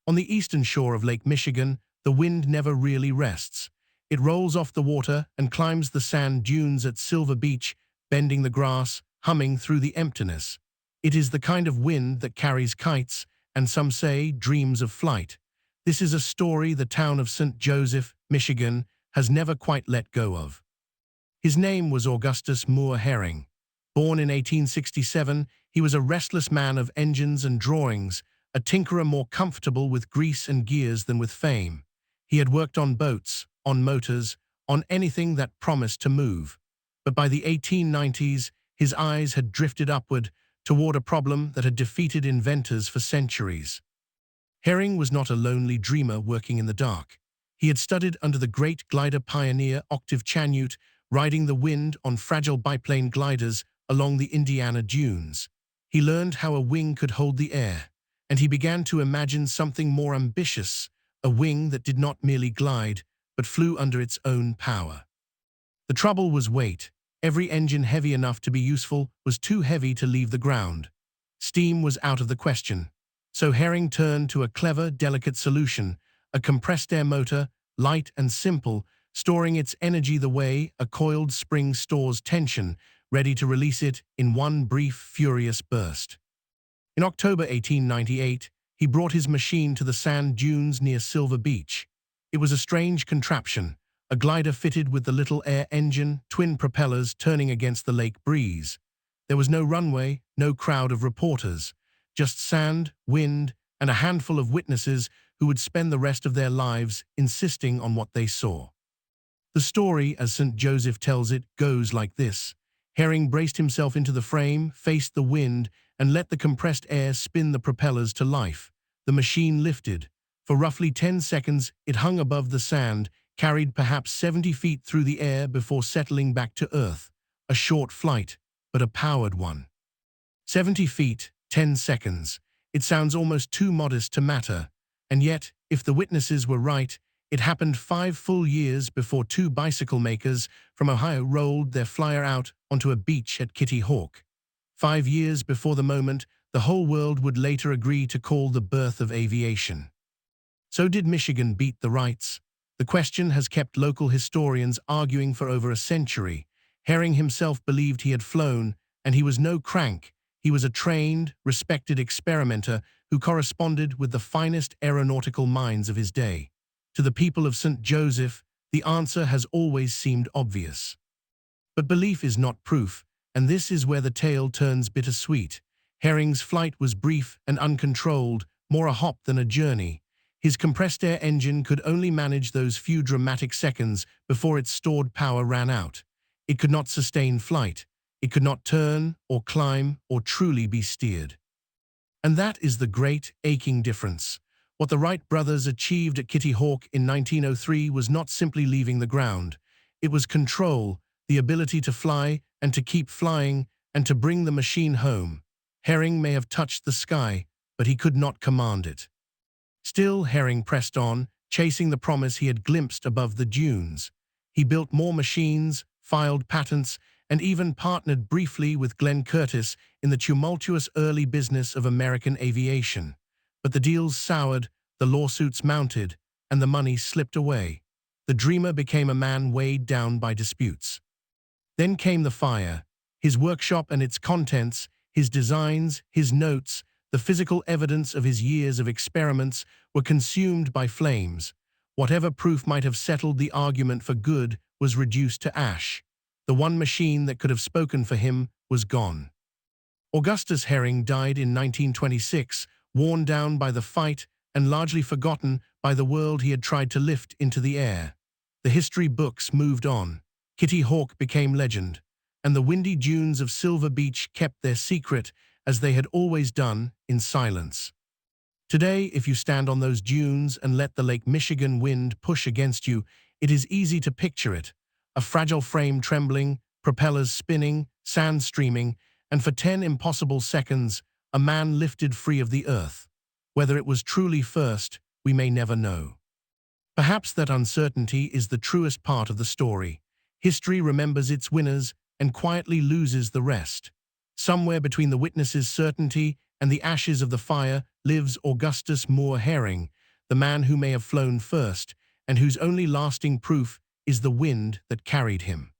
On the eastern shore of Lake Michigan, the wind never really rests. It rolls off the water and climbs the sand dunes at Silver Beach, bending the grass, humming through the emptiness. It is the kind of wind that carries kites, and some say dreams of flight. This is a story the town of St. Joseph, Michigan, has never quite let go of. His name was Augustus Moore Herring. Born in 1867, he was a restless man of engines and drawings, a tinkerer more comfortable with grease and gears than with fame. He had worked on boats, on motors, on anything that promised to move. But by the 1890s, his eyes had drifted upward toward a problem that had defeated inventors for centuries. Herring was not a lonely dreamer working in the dark. He had studied under the great glider pioneer Octave Chanute, riding the wind on fragile biplane gliders along the Indiana dunes. He learned how a wing could hold the air, and he began to imagine something more ambitious, a wing that did not merely glide, but flew under its own power. The trouble was weight. Every engine heavy enough to be useful was too heavy to leave the ground. Steam was out of the question. So Herring turned to a clever, delicate solution, a compressed air motor, light and simple, storing its energy the way a coiled spring stores tension, ready to release it in one brief, furious burst. In October 1898, he brought his machine to the sand dunes near Silver Beach. It was a strange contraption, a glider fitted with the little air engine, twin propellers turning against the lake breeze. There was no runway, no crowd of reporters, just sand, wind, and a handful of witnesses who would spend the rest of their lives insisting on what they saw. The story, as St. Joseph tells it, goes like this. Herring braced himself into the frame, faced the wind, and let the compressed air spin the propellers to life. The machine lifted. For roughly 10 seconds, it hung above the sand, carried perhaps 70 feet through the air before settling back to Earth. A short flight, but a powered one. 70 feet, 10 seconds. It sounds almost too modest to matter. And yet, if the witnesses were right, it happened 5 full years before 2 bicycle makers from Ohio rolled their flyer out onto a beach at Kitty Hawk. 5 years before the moment the whole world would later agree to call the birth of aviation. So did Michigan beat the Wrights? The question has kept local historians arguing for over a century. Herring himself believed he had flown, and he was no crank. He was a trained, respected experimenter who corresponded with the finest aeronautical minds of his day. To the people of St. Joseph, the answer has always seemed obvious. But belief is not proof, and this is where the tale turns bittersweet. Herring's flight was brief and uncontrolled, more a hop than a journey. His compressed air engine could only manage those few dramatic seconds before its stored power ran out. It could not sustain flight. It could not turn or climb or truly be steered. And that is the great, aching difference. What the Wright brothers achieved at Kitty Hawk in 1903 was not simply leaving the ground. It was control, the ability to fly and to keep flying and to bring the machine home. Herring may have touched the sky, but he could not command it. Still, Herring pressed on, chasing the promise he had glimpsed above the dunes. He built more machines, filed patents, and even partnered briefly with Glenn Curtiss in the tumultuous early business of American aviation. But the deals soured, the lawsuits mounted, and the money slipped away. The dreamer became a man weighed down by disputes. Then came the fire. His workshop and its contents, his designs, his notes, the physical evidence of his years of experiments were consumed by flames. Whatever proof might have settled the argument for good was reduced to ash. The one machine that could have spoken for him was gone. Augustus Herring died in 1926, worn down by the fight and largely forgotten by the world he had tried to lift into the air. The history books moved on. Kitty Hawk became legend, and the windy dunes of Silver Beach kept their secret, as they had always done, in silence. Today, if you stand on those dunes and let the Lake Michigan wind push against you, it is easy to picture it. A fragile frame trembling, propellers spinning, sand streaming, and for 10 impossible seconds, a man lifted free of the earth. Whether it was truly first, we may never know. Perhaps that uncertainty is the truest part of the story. History remembers its winners and quietly loses the rest. Somewhere between the witness's certainty and the ashes of the fire lives Augustus Moore Herring, the man who may have flown first, and whose only lasting proof is the wind that carried him.